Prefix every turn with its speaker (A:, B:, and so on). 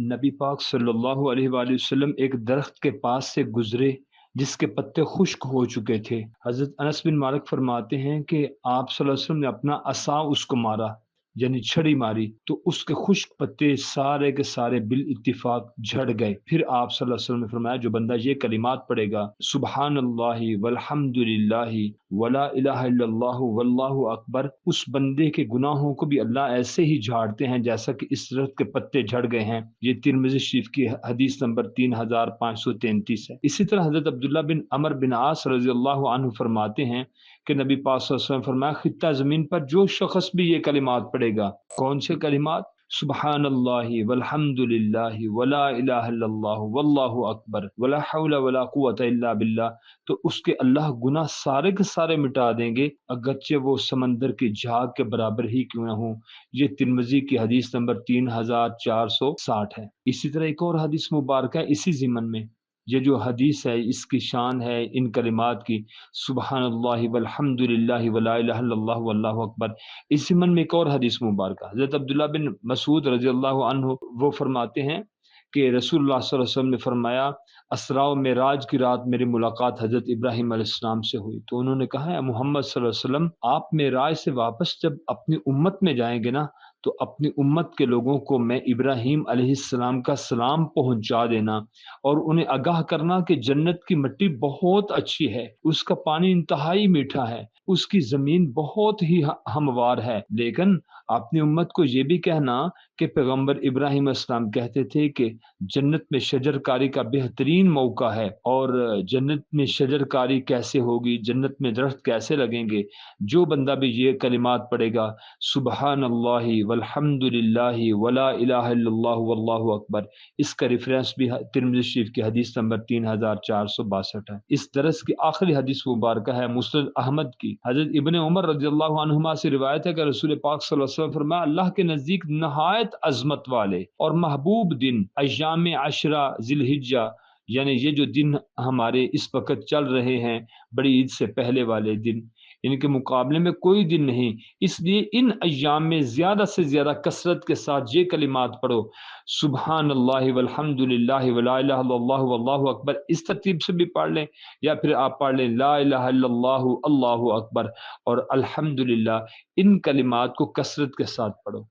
A: नबी पाक सल्लल्लाहु अलैहि वसल्लम एक दरख्त के पास से गुजरे जिसके पत्ते खुश्क हो चुके थे। हजरत अनस बिन मालिक फरमाते हैं कि आप सल्लल्लाहु अलैहि वसल्लम ने अपना असा उसको मारा, यानी छड़ी मारी, तो उसके खुश्क पत्ते सारे के सारे बिल इत्तिफाक झड़ गए। फिर आप सल्लल्लाहु अलैहि वसल्लम ने फरमाया, जो बंदा ये कलिमात पढ़ेगा, सुबहानल्लाहि वल्हम्दुलिल्लाहि वला इलाहा इल्लल्लाहु वल्लाहु अकबर, उस बंदे के गुनाहों को भी अल्लाह ऐसे ही झाड़ते हैं जैसा कि इस दरख्त के पत्ते झड़ गए हैं। ये तिरमिज़ी शरीफ की हदीस नंबर 3533 है। इसी तरह हजरत अब्दुल्ला बिन अमर बिन आस रजी अल्लाह अन्हु फरमाते हैं कि नबी पाक सल्लल्लाहु अलैहि वसल्लम फरमाया, खित्ता ज़मीन पर जो शख़्स भी ये कलिमात पढ़ेगा, कौन से कलिमात? सुब्हानल्लाहि वल्हम्दुलिल्लाहि वला इलाहा इल्लल्लाहु वल्लाहु अकबर वला हौला वला कुव्वता इल्ला बिल्लाह, तो उसके अल्लाह गुनाह सारे के सारे मिटा देंगे, अगरचे वो समंदर की झाग के बराबर ही क्यों ना हो। ये तिरमिज़ी की हदीस नंबर 3460 है। इसी तरह एक और हदीस मुबारक है इसी ज़िमन में। ये जो हदीस है इसकी शान है इन कलिमात की, सुब्हानल्लाहि वल्हम्दुलिल्लाहि वला इलाहा इल्लल्लाहु वल्लाहु अकबर। इस ज़िमन में एक और हदीस मुबारक है। हज़रत अब्दुल्लाह बिन मसूद रज़ियल्लाहु अन्हु वो फरमाते हैं कि रसूलुल्लाह सल्लल्लाहु अलैहि वसल्लम ने फरमाया, असरा व मेराज की रात मेरी मुलाकात हज़रत इब्राहीम अलैहिस्सलाम से हुई। तो उन्होंने कहा, है मोहम्मद सल्लल्लाहु अलैहि वसल्लम, आप मेराज से वापस जब अपनी उम्मत में जाएँगे ना, तो अपनी उम्मत के लोगों को मैं इब्राहीम अलैहिस्सलाम का सलाम पहुँचा देना और उन्हें आगाह करना कि जन्नत की मिट्टी बहुत अच्छी है, उसका पानी इंतहाई मीठा है, उसकी ज़मीन बहुत ही ह हमवार है। लेकिन अपनी उम्मत को ये भी कहना कि पैगम्बर इब्राहीम अलैहिस्सलाम कहते थे कि जन्नत में शजरकारी का बेहतरीन मौका है, और जन्नत में शजरकारी कैसे होगी, जन्नत में दरख्त कैसे लगेंगे। जो बंदा भी ये कलिमात पढ़ेगा, सुब्हानल्लाहि वल्हम्दुलिल्लाहि वला इलाहा इल्लल्लाहु वल्लाहु अकबर, इसका रेफरेंस भी तिरमिज़ी शरीफ की हदीस नंबर 3462 है। इस दरस की आखिरी हदीस मुबारक है मुस्नद अहमद की। हज़रत इब्न उमर रज़ियल्लाहु अन्हुमा से रिवायत है कि रसूल पाक सल्लल्लाहु अलैहि वसल्लम फरमाया, अल्लाह के नज़दीक नहायत अज़मत वाले और महबूब दिन अय्याम अशरा ज़िलहिज्जा, यानी ये जो दिन हमारे इस वक़्त चल रहे हैं, बड़ी ईद से पहले वाले दिन, इनके मुकाबले में कोई दिन नहीं। इसलिए इन अय्याम में ज़्यादा से ज़्यादा कसरत के साथ ये कलिमात पढ़ो, सुब्हानल्लाहि वल्हम्दुलिल्लाहि वला इलाहा इल्लल्लाहु वल्लाहु अकबर। इस तरतीब से भी पढ़ लें, या फिर आप पढ़ लें ला इलाहा इल्लल्लाहु अल्लाहु अकबर और अल्हम्दुलिल्लाह। इन कलिमात को कसरत के साथ पढ़ो।